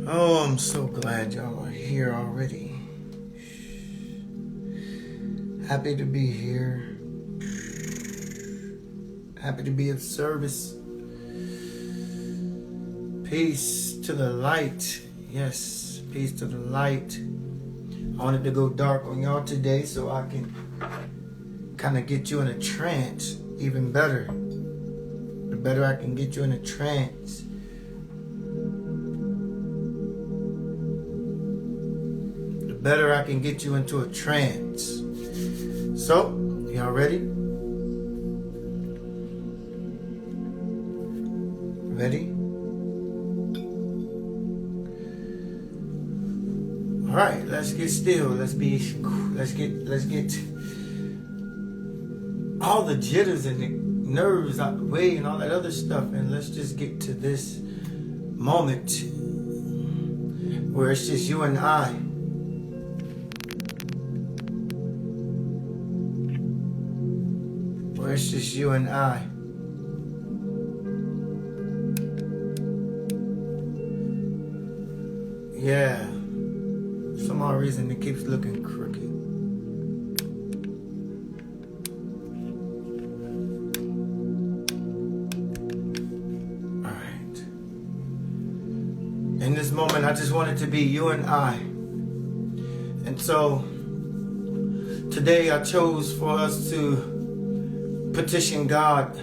Oh, I'm so glad y'all are here already. Happy to be here. Happy to be of service. Peace to the light. Yes, peace to the light. I wanted to go dark on y'all today so I can kind of get you in a trance even better. The better I can get you in a trance. The better I can get you into a trance. So, y'all ready? Ready? All right, let's get still. Let's get all the jitters and the nerves out the way and all that other stuff, and let's just get to this moment where it's just you and I. Where it's just you and I. Yeah. For some odd reason it keeps looking crooked. Alright. In this moment I just want it to be you and I. And so today I chose for us to petition God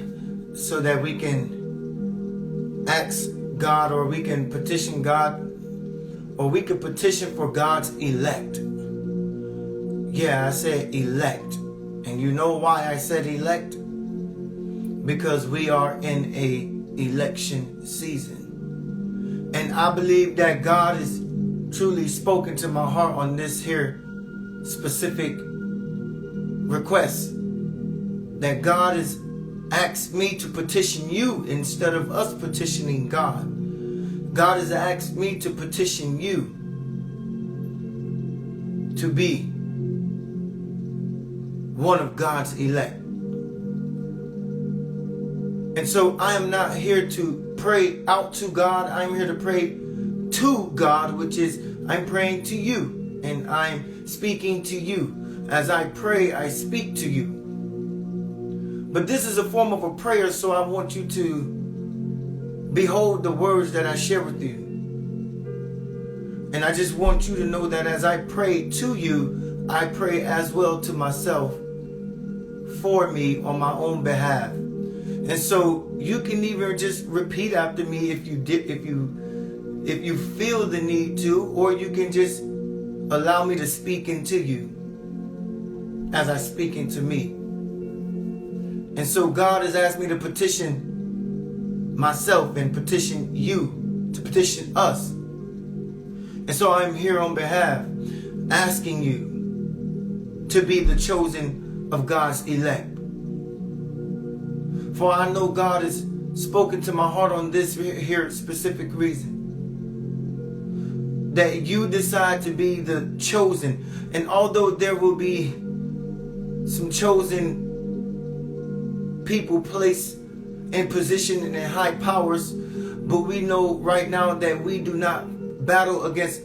so that we can ask God, or we can petition God, or we could petition for God's elect. Yeah, I said elect. And you know why I said elect? Because we are in a election season. And I believe that God has truly spoken to my heart on this here specific request. That God has asked me to petition you instead of us petitioning God. God has asked me to petition you to be one of God's elect. And so I am not here to pray out to God. I'm here to pray to God, which is I'm praying to you and I'm speaking to you. As I pray, I speak to you. But this is a form of a prayer, so I want you to behold the words that I share with you. And I just want you to know that as I pray to you, I pray as well to myself for me on my own behalf. And so you can even just repeat after me if you feel the need to, or you can just allow me to speak into you as I speak into me. And so God has asked me to petition myself and petition you, to petition us. And so I'm here on behalf, asking you to be the chosen of God's elect. For I know God has spoken to my heart on this here specific reason. That you decide to be the chosen. And although there will be some chosen people placed in position and in high powers, but we know right now that we do not battle against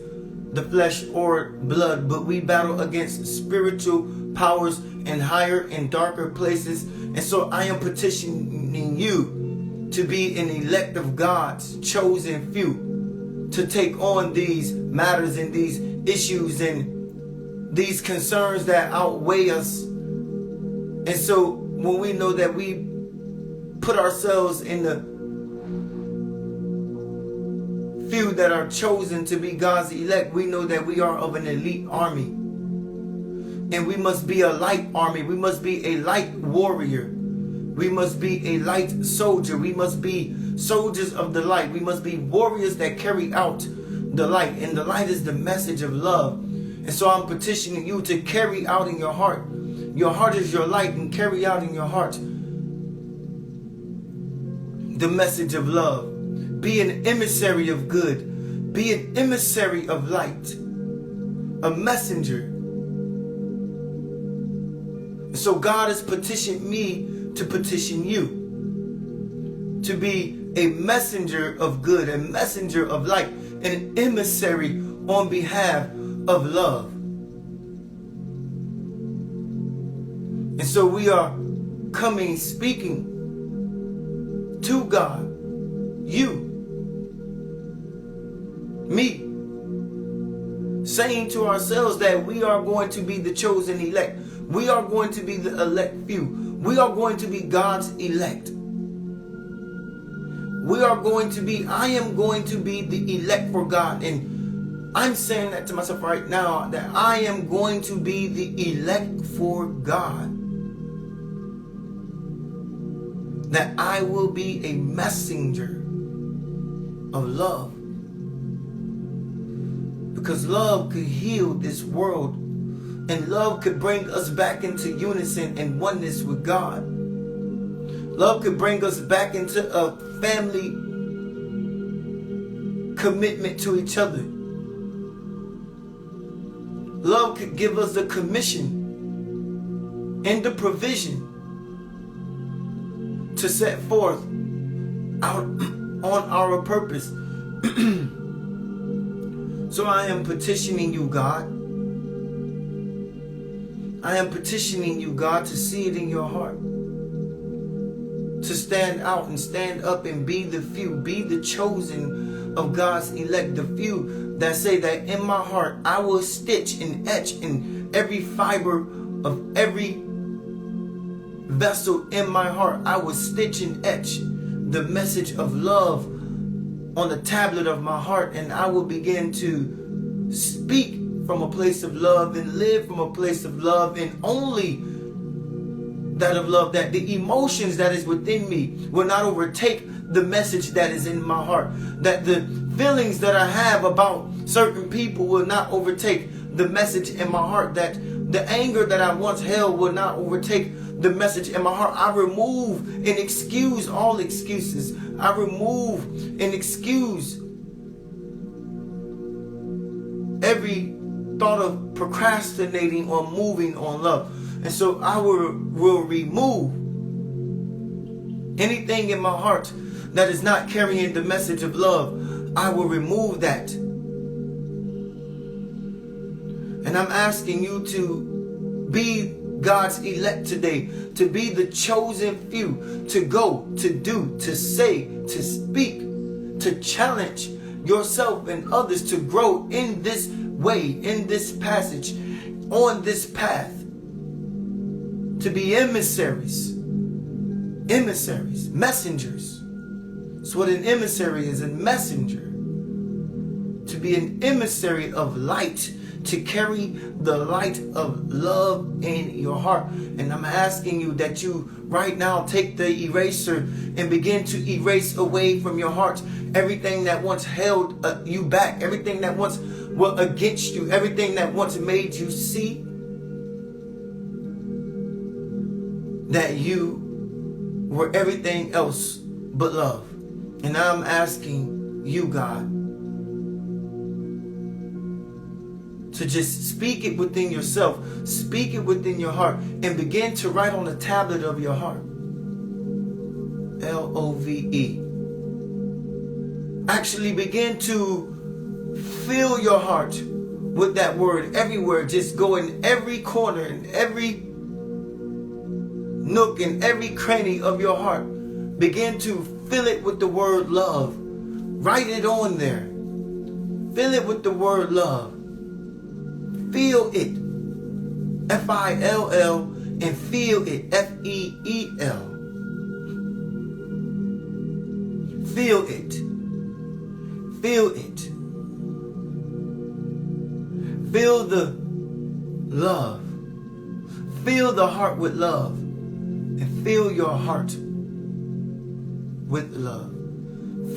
the flesh or blood, but we battle against spiritual powers in higher and darker places. And so I am petitioning you to be an elect of God's chosen few, to take on these matters and these issues and these concerns that outweigh us. And so when we know that we put ourselves in the few that are chosen to be God's elect, we know that we are of an elite army. And we must be a light army. We must be a light warrior. We must be a light soldier. We must be soldiers of the light. We must be warriors that carry out the light. And the light is the message of love. And so I'm petitioning you to carry out in your heart. Your heart is your light, and carry out in your heart the message of love. Be an emissary of good. Be an emissary of light. A messenger. So God has petitioned me to petition you. To be a messenger of good, a messenger of light. an emissary on behalf of love. And so we are coming, speaking to God, you, me, saying to ourselves that we are going to be the chosen elect. We are going to be the elect few. We are going to be God's elect. We are going to be, I am going to be the elect for God. And I'm saying that to myself right now, that I am going to be the elect for God. That I will be a messenger of love. Because love could heal this world. And love could bring us back into unison and oneness with God. Love could bring us back into a family commitment to each other. Love could give us the commission and the provision to set forth out on our purpose. So I am petitioning you, God. I am petitioning you, God, to see it in your heart. To stand out and stand up and be the few, be the chosen of God's elect, the few that say that in my heart I will stitch and etch in every fiber of every vessel in my heart. I will stitch and etch the message of love on the tablet of my heart, and I will begin to speak from a place of love and live from a place of love, and only that of love, that the emotions that is within me will not overtake the message that is in my heart, that the feelings that I have about certain people will not overtake the message in my heart, that the anger that I once held will not overtake the message in my heart. I remove and excuse all excuses. I remove and excuse every thought of procrastinating or moving on love. And so I will remove anything in my heart that is not carrying the message of love. I will remove that. And I'm asking you to be God's elect today, to be the chosen few, to go, to do, to say, to speak, to challenge yourself and others to grow in this way, in this passage, on this path, to be emissaries, messengers. That's what an emissary is, a messenger. To be an emissary of light, to carry the light of love in your heart. And I'm asking you that you right now take the eraser and begin to erase away from your heart everything that once held you back, everything that once was against you, everything that once made you see that you were everything else but love. And I'm asking you, God, to just speak it within yourself, speak it within your heart, and begin to write on the tablet of your heart. Love. Actually begin to fill your heart with that word everywhere. Just go in every corner, in every nook, in every cranny of your heart. Begin to fill it with the word love. Write it on there. Fill it with the word love. Feel it. F-I-L-L, and feel it. F-E-E-L. Feel it. Feel it. Feel the love. Fill the heart with love. And fill your heart with love.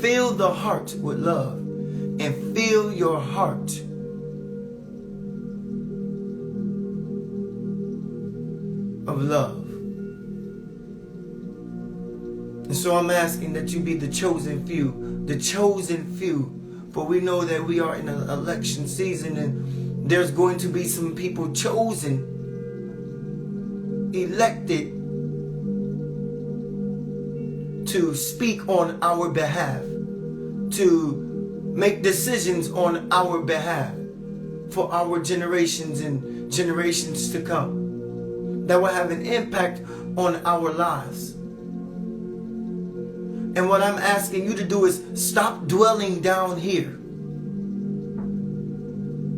Fill the heart with love. And fill your heart of love. And so I'm asking that you be the chosen few. The chosen few. For we know that we are in an election season, and there's going to be some people chosen, elected to speak on our behalf, to make decisions on our behalf for our generations and generations to come, that will have an impact on our lives. And what I'm asking you to do is stop dwelling down here.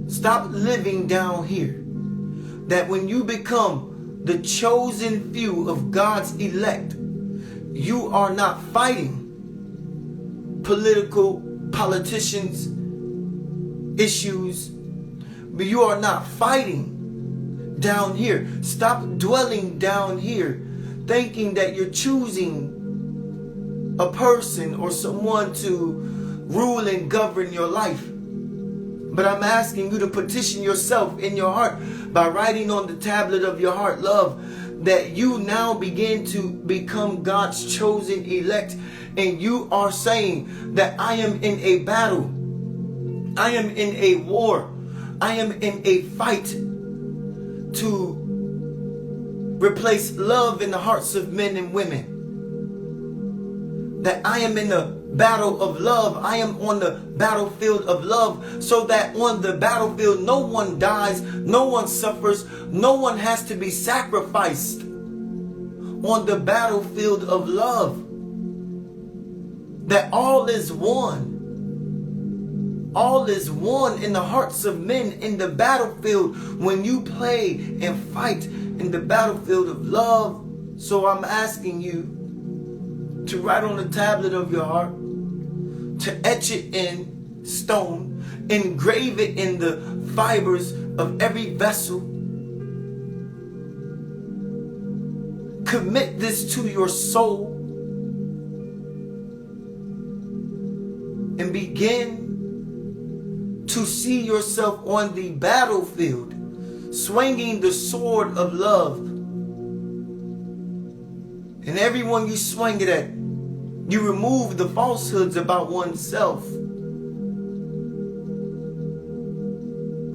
Stop living down here. That when you become the chosen few of God's elect, you are not fighting politicians' issues, but you are not fighting down here. Stop dwelling down here, thinking that you're choosing a person or someone to rule and govern your life. But I'm asking you to petition yourself in your heart by writing on the tablet of your heart, love, that you now begin to become God's chosen elect. And you are saying that I am in a battle. I am in a war. I am in a fight to replace love in the hearts of men and women. That I am in the battle of love. I am on the battlefield of love, so that on the battlefield no one dies, no one suffers, no one has to be sacrificed. On the battlefield of love, that all is one. All is one in the hearts of men in the battlefield when you play and fight in the battlefield of love. So I'm asking you to write on the tablet of your heart, to etch it in stone, engrave it in the fibers of every vessel. Commit this to your soul and begin to see yourself on the battlefield, swinging the sword of love. And everyone you swing it at, you remove the falsehoods about oneself,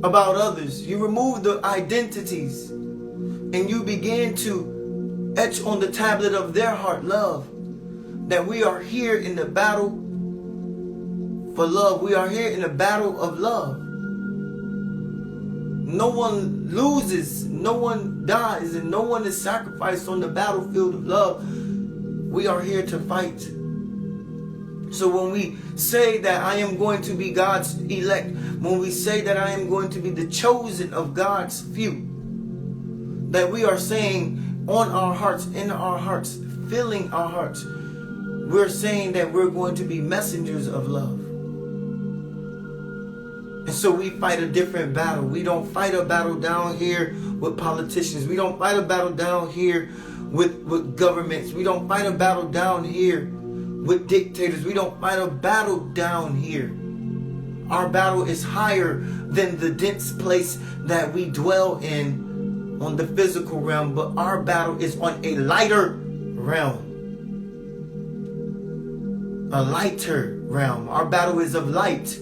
about others. You remove the identities, and you begin to etch on the tablet of their heart, love, that we are here in the battle for love. We are here in the battle of love. No one loses, no one dies, and no one is sacrificed on the battlefield of love. We are here to fight. So when we say that I am going to be God's elect, when we say that I am going to be the chosen of God's few, that we are saying on our hearts, in our hearts, filling our hearts, we're saying that we're going to be messengers of love. And so we fight a different battle. We don't fight a battle down here with politicians. We don't fight a battle down here with governments. We don't fight a battle down here with dictators. We don't fight a battle down here. Our battle is higher than the dense place that we dwell in on the physical realm, but our battle is on a lighter realm. A lighter realm. Our battle is of light,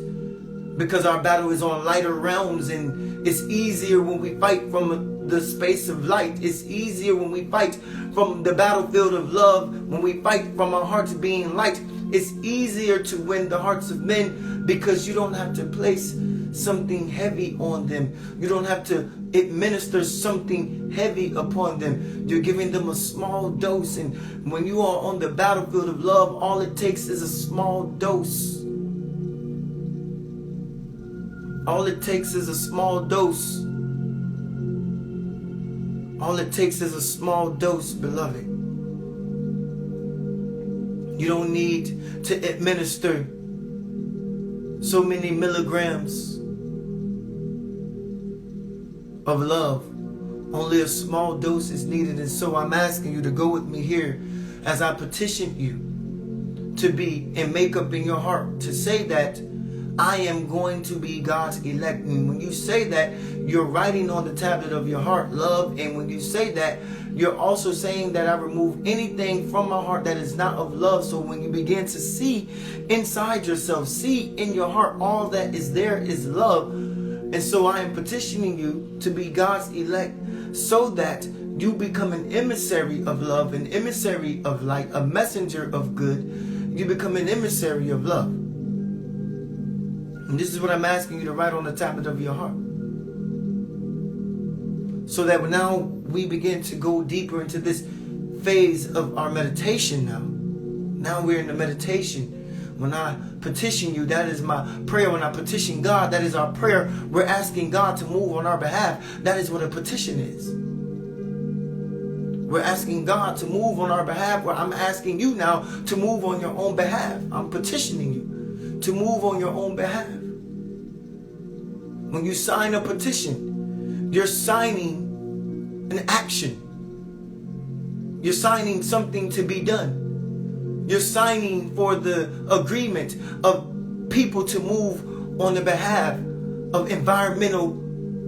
because our battle is on lighter realms, and it's easier when we fight from the space of light. It's easier when we fight from the battlefield of love, when we fight from our hearts being light. It's easier to win the hearts of men because you don't have to place something heavy on them. You don't have to administer something heavy upon them. You're giving them a small dose, and when you are on the battlefield of love, all it takes is a small dose. All it takes is a small dose. All it takes is a small dose, beloved. You don't need to administer so many milligrams of love. Only a small dose is needed. And so I'm asking you to go with me here as I petition you to be and make up in your heart to say that I am going to be God's elect. And when you say that, you're writing on the tablet of your heart, love. And when you say that, you're also saying that I remove anything from my heart that is not of love. So when you begin to see inside yourself, see in your heart, all that is there is love. And so I am petitioning you to be God's elect, so that you become an emissary of love, an emissary of light, a messenger of good. You become an emissary of love. And this is what I'm asking you to write on the tablet of your heart. So that now we begin to go deeper into this phase of our meditation now. Now we're in the meditation. When I petition you, that is my prayer. When I petition God, that is our prayer. We're asking God to move on our behalf. That is what a petition is. We're asking God to move on our behalf. Where I'm asking you now to move on your own behalf. I'm petitioning you to move on your own behalf. When you sign a petition, you're signing an action. You're signing something to be done. You're signing for the agreement of people to move on the behalf of environmental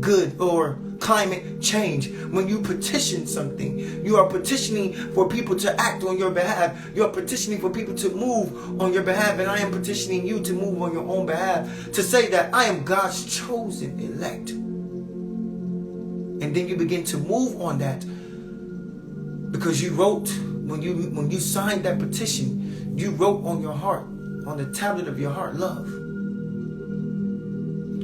good or climate change. When you petition something, you are petitioning for people to act on your behalf. You are petitioning for people to move on your behalf. And I am petitioning you to move on your own behalf, to say that I am God's chosen elect. And then you begin to move on that, because you wrote, when you signed that petition, you wrote on your heart, on the tablet of your heart, love.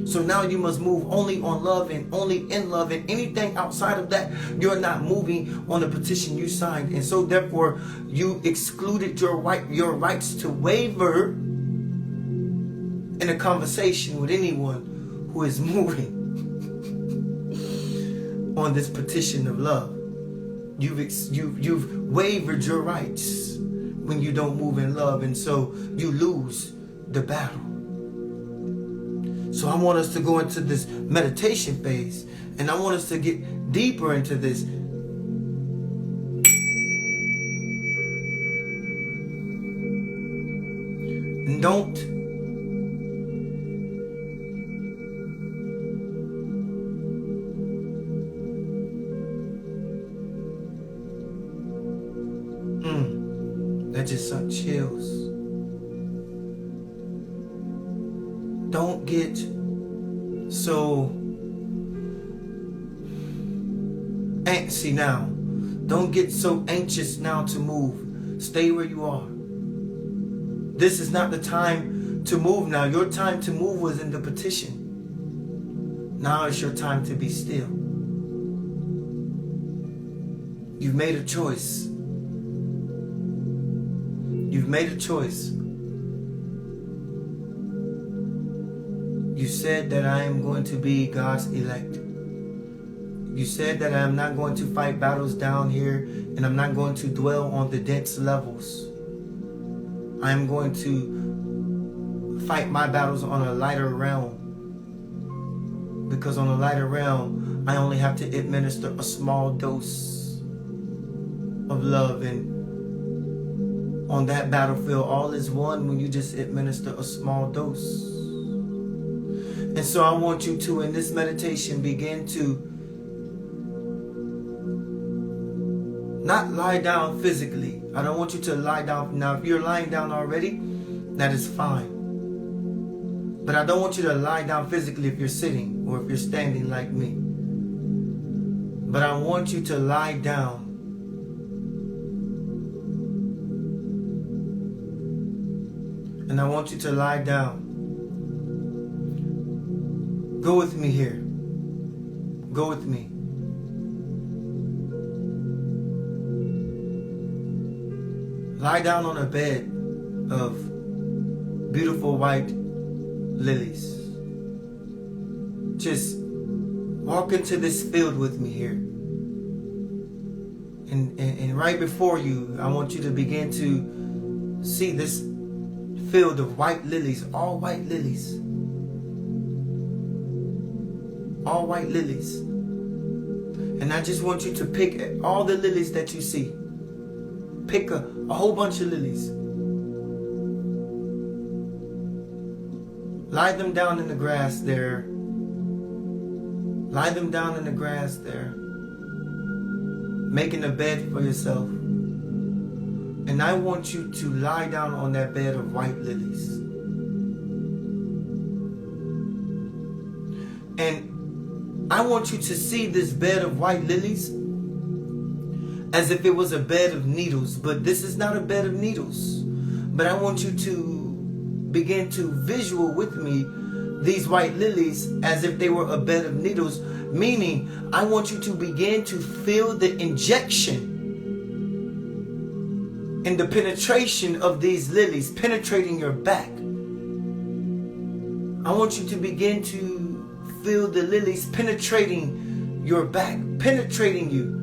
So now you must move only on love and only in love, and anything outside of that, you're not moving on the petition you signed. And so therefore, you excluded your rights to waver in a conversation with anyone who is moving on this petition of love. You've wavered your rights when you don't move in love, and so you lose the battle. So I want us to go into this meditation phase, and I want us to get deeper into this. And don't that just sent chills. Don't get so antsy now. Don't get so anxious now to move. Stay where you are. This is not the time to move now. Your time to move was in the petition. Now it's your time to be still. You've made a choice. You've made a choice. You said that I am going to be God's elect. You said that I am not going to fight battles down here, and I'm not going to dwell on the dense levels. I am going to fight my battles on a lighter realm. Because on a lighter realm, I only have to administer a small dose of love, and on that battlefield, all is one when you just administer a small dose. And so I want you to, in this meditation, begin to not lie down physically. I don't want you to lie down. Now, if you're lying down already, that is fine. But I don't want you to lie down physically if you're sitting or if you're standing like me. But I want you to lie down. And I want you to lie down. Go with me here. Go with me. Lie down on a bed of beautiful white lilies. Just walk into this field with me here. And right before you, I want you to begin to see this field of white lilies, all white lilies. All white lilies. And I just want you to pick all the lilies that you see. Pick a whole bunch of lilies. Lie them down in the grass there. Lie them down in the grass there. Making a bed for yourself. And I want you to lie down on that bed of white lilies. And I want you to see this bed of white lilies as if it was a bed of needles. But this is not a bed of needles. But I want you to begin to visual with me these white lilies as if they were a bed of needles, meaning I want you to begin to feel the injection and the penetration of these lilies penetrating your back. I want you to begin to feel the lilies penetrating your back, penetrating you.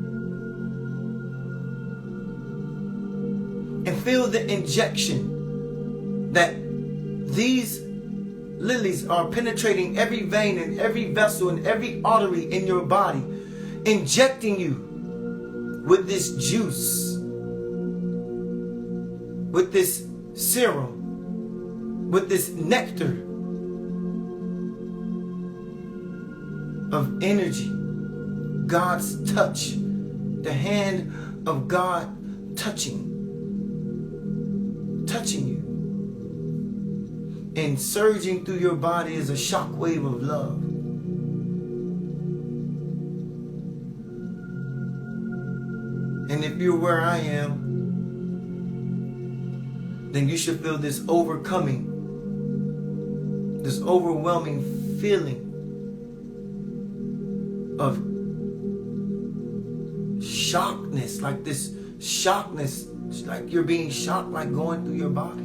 And feel the injection that these lilies are penetrating every vein and every vessel and every artery in your body, injecting you with this juice, with this serum, with this nectar of energy, God's touch, the hand of God touching you and surging through your body as a shockwave of love. And if you're where I am, then you should feel this overwhelming feeling of shockness, like this shockness, like you're being shocked, like going through your body.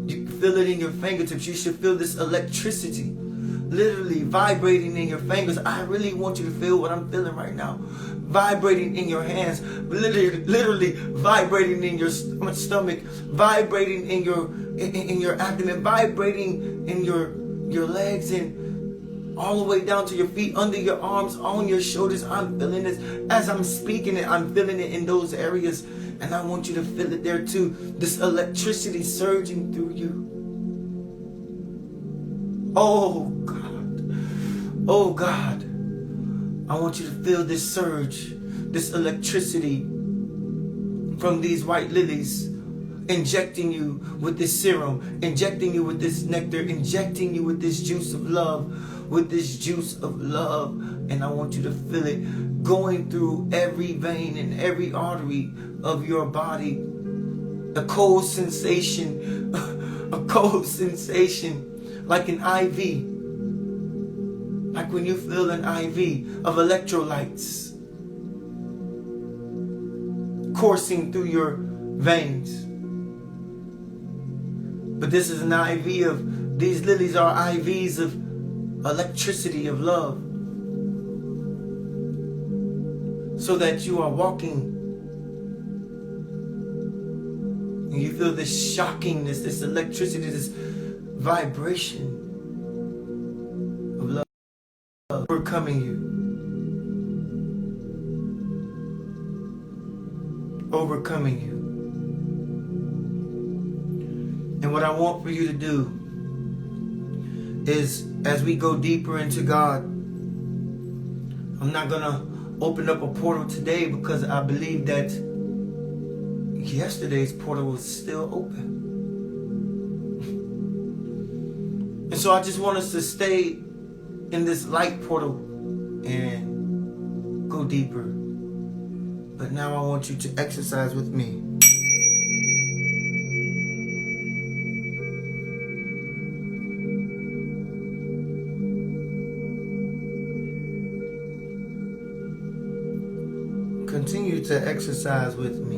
You can feel it in your fingertips. You should feel this electricity literally vibrating in your fingers. I really want you to feel what I'm feeling right now. Vibrating in your hands, literally vibrating in your stomach, vibrating in your abdomen, vibrating in your legs, and all the way down to your feet, under your arms, on your shoulders. I'm feeling this as I'm speaking it. I'm feeling it in those areas. And I want you to feel it there too. This electricity surging through you. Oh God. Oh God. I want you to feel this surge, this electricity from these white lilies, injecting you with this serum, injecting you with this nectar, injecting you with this juice of love, And I want you to feel it going through every vein and every artery of your body. A cold sensation, like an IV. Like when you feel an IV of electrolytes coursing through your veins. But this is an IV of, these lilies are IVs of electricity, of love. So that you are walking and you feel this shockingness, this electricity, this vibration of love overcoming you. Overcoming you. And what I want for you to do is, as we go deeper into God, I'm not going to open up a portal today because I believe that yesterday's portal was still open. And so I just want us to stay in this light portal and go deeper. But now I want you to exercise with me. Continue to exercise with me.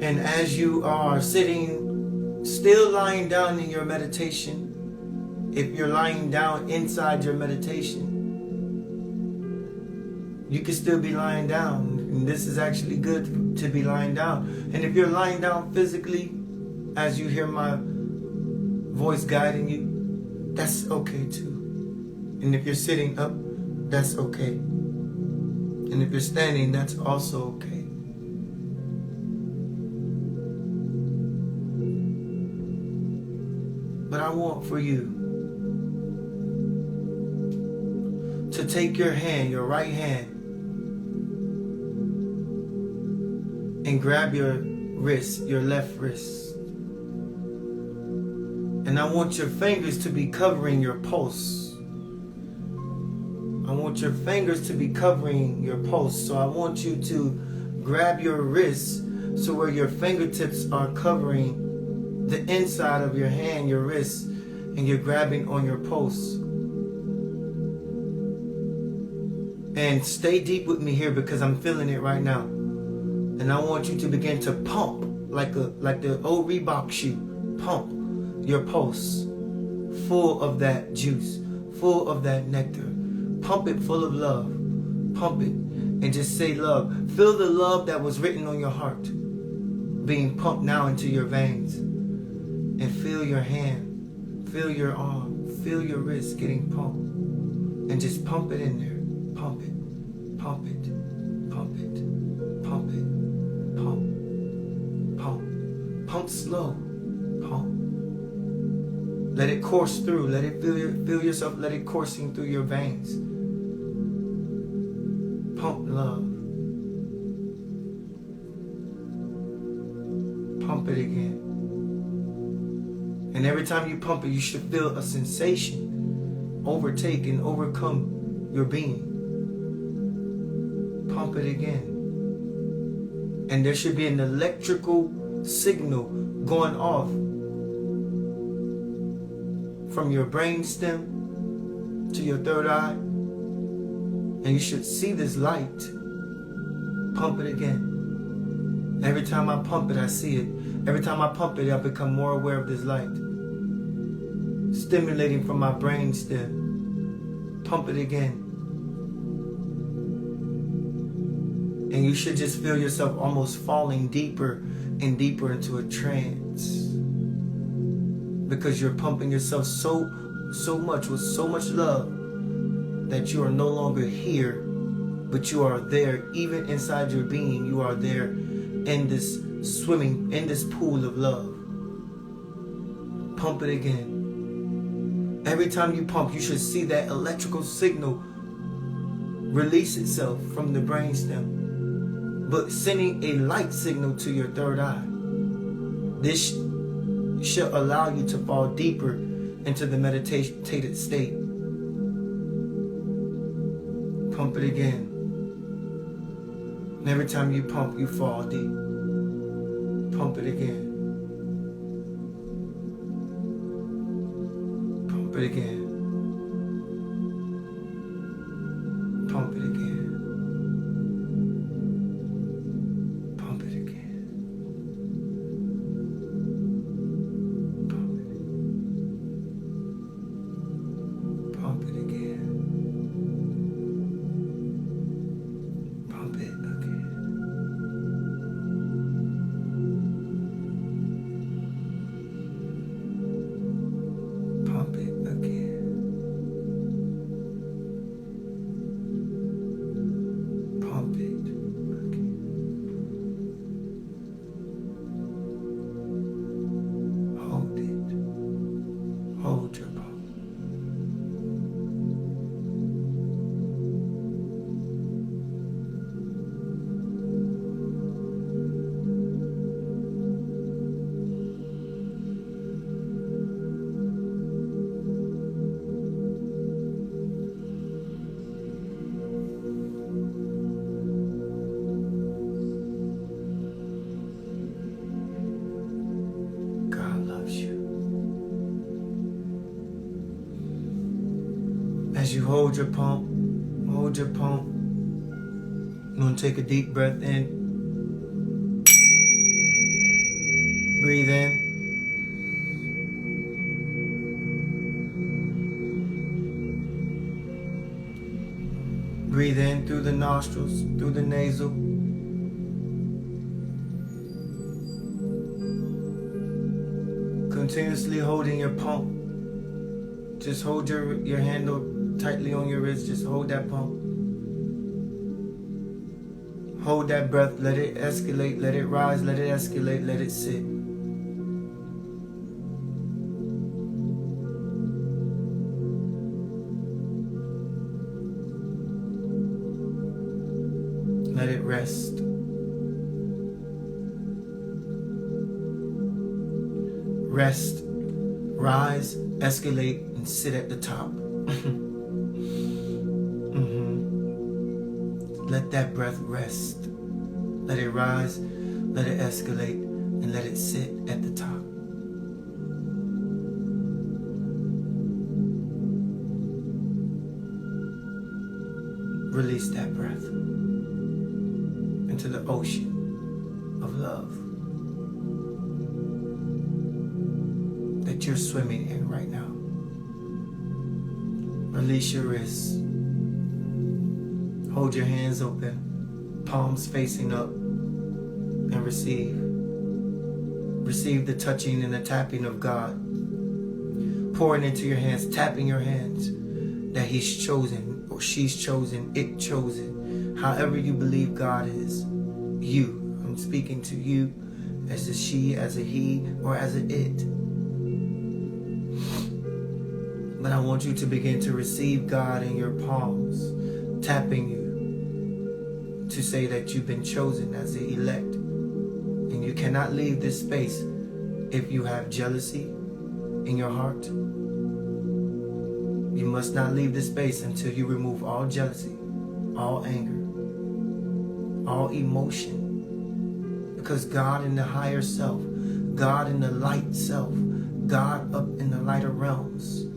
And as you are sitting, still lying down in your meditation, if you're lying down inside your meditation, you can still be lying down. And this is actually good to be lying down. And if you're lying down physically, as you hear my voice guiding you, that's okay too. And if you're sitting up, that's okay. And if you're standing, that's also okay. But I want for you to take your hand, your right hand, and grab your wrist, your left wrist. And I want your fingers to be covering your pulse. I want your fingers to be covering your pulse. So I want you to grab your wrist so where your fingertips are covering the inside of your hand, your wrist, and you're grabbing on your pulse. And stay deep with me here because I'm feeling it right now. And I want you to begin to pump like the old Reebok shoe. Pump your pulse full of that juice, full of that nectar. Pump it full of love. Pump it and just say love. Feel the love that was written on your heart being pumped now into your veins. And feel your hand, feel your arm, feel your wrist getting pumped. And just pump it in there. Pump it, pump it, pump it, pump it, pump, pump, pump slow, pump. Let it course through. Let it feel yourself. Let it coursing through your veins. Pump love. Pump it again. And every time you pump it, you should feel a sensation overtake and overcome your being. Pump it again. And there should be an electrical signal going off from your brain stem to your third eye. And you should see this light. Pump it again. Every time I pump it, I see it. Every time I pump it, I become more aware of this light. Stimulating from my brain stem. Pump it again. And you should just feel yourself almost falling deeper and deeper into a trance. Because you're pumping yourself so much with so much love that you are no longer here, but you are there. Even inside your being, you are there in this swimming, in this pool of love. Pump it again. Every time you pump, you should see that electrical signal release itself from the brainstem, but sending a light signal to your third eye. This should allow you to fall deeper into the meditated state. Pump it again. And every time you pump, you fall deep. Pump it again. Pump it again. Pump it again. Pump it again. Pump it. Pump it again. Pump it again. Pump it again. Pump it again. Hold it. Hold your pump. As you hold your pump, you're going to take a deep breath in. Breathe in. Breathe in through the nostrils, through the nasal. Continuously holding your pump. Just hold your handle tightly on your wrist. Just hold that pump. Hold that breath. Let it escalate. Let it rise. Let it escalate. Let it sit. Let it rest. Rest. Rise. Escalate. And sit at the top. Let that breath rest. Let it rise, let it escalate, and let it sit at the top. release that breath into the ocean of love that you're swimming in right now. Release your wrists. Hold your hands open, palms facing up, and receive. Receive the touching and the tapping of God. Pouring into your hands, tapping your hands, that He's chosen, or she's chosen, it chosen. However you believe God is. You. I'm speaking to you as a she, as a he, or as a it. But I want you to begin to receive God in your palms, tapping you to say that you've been chosen as the elect. And you cannot leave this space if you have jealousy in your heart. You must not leave this space until you remove all jealousy, all anger, all emotion. Because God in the higher self, God in the light self, God up in the lighter realms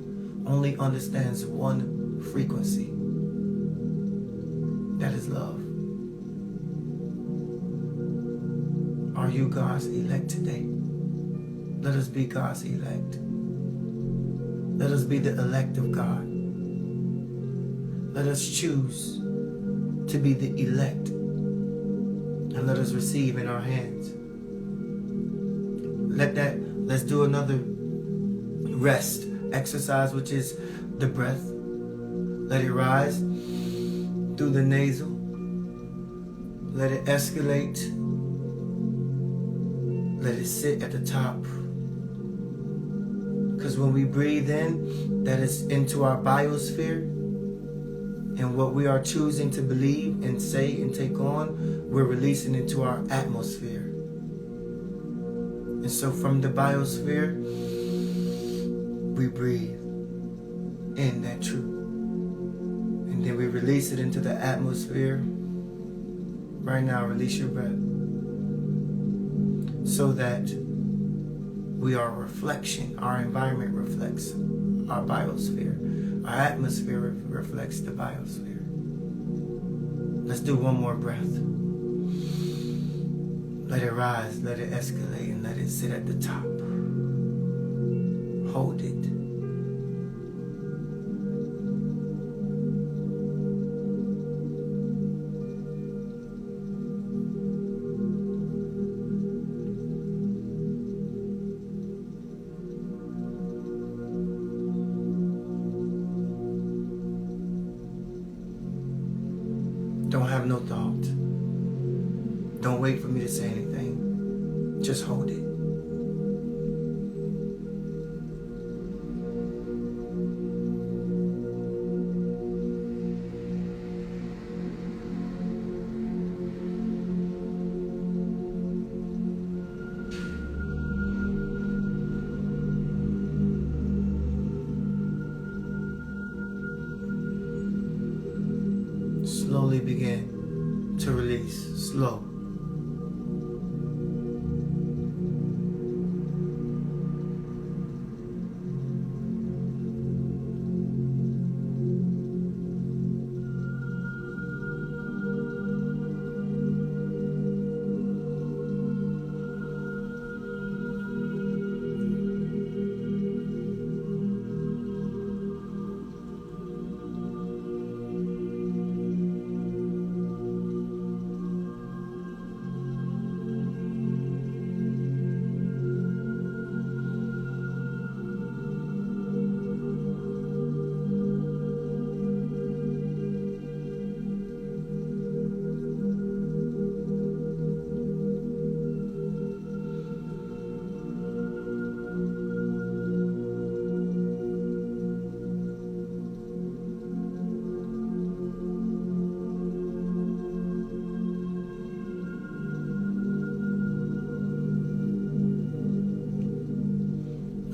only understands one frequency. That is love. Are you God's elect today? Let us be God's elect. Let us be the elect of God. Let us choose to be the elect. And let us receive in our hands. Let's do another rest exercise, which is the breath. Let it rise through the nasal. Let it escalate. Let it sit at the top. Because when we breathe in, that is into our biosphere. And what we are choosing to believe and say and take on, we're releasing into our atmosphere. And so from the biosphere, we breathe in that truth. And then we release it into the atmosphere. Right now, release your breath. So that we are a reflection. Our environment reflects our biosphere. Our atmosphere reflects the biosphere. Let's do one more breath. Let it rise, let it escalate, and let it sit at the top. Hold it. Don't have no thought. Don't wait for me to say anything. Just hold it. Slowly begin to release. Slow.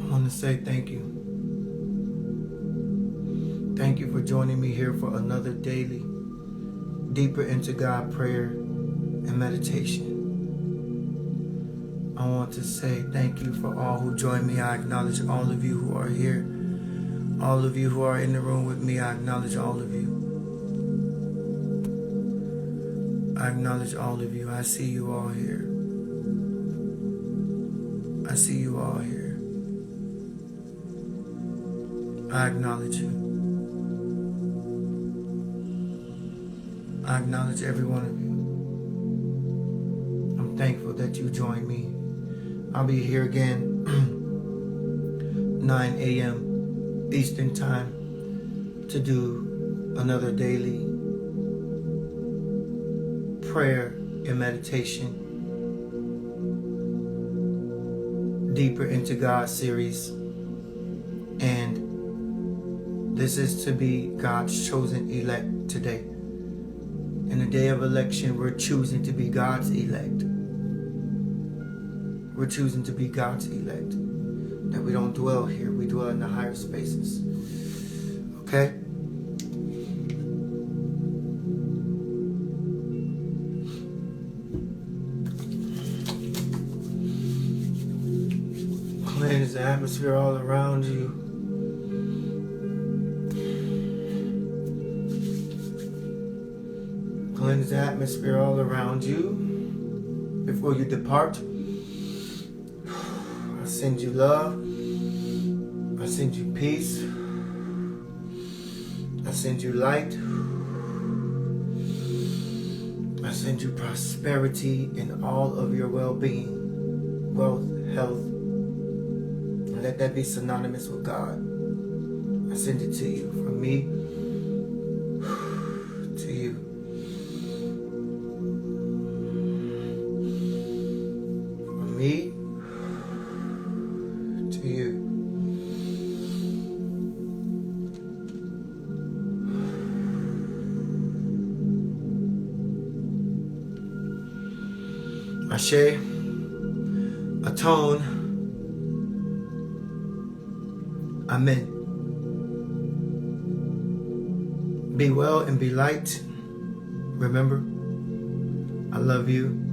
I want to say thank you. Thank you for joining me here for another daily, deeper into God prayer and meditation. I want to say thank you for all who joined me. I acknowledge all of you who are here. All of you who are in the room with me, I acknowledge all of you. I acknowledge all of you. I see you all here. I see you all here. I acknowledge you. I acknowledge every one of you. I'm thankful that you joined me. I'll be here again 9 a.m. Eastern Time to do another daily prayer and meditation, Deeper into God series. And this is to be God's chosen elect today. In the day of election, we're choosing to be God's elect. We're choosing to be God's elect. That we don't dwell here, we dwell in the higher spaces. Okay? Cleanse the atmosphere all around you. Cleanse the atmosphere all around you before you depart. I send you love. I send you peace. I send you light. I send you prosperity in all of your well-being, wealth, health. And let that be synonymous with God. I send it to you from me to you. From me to you. Ashe, atone, amen. Be well and be light. Remember, I love you.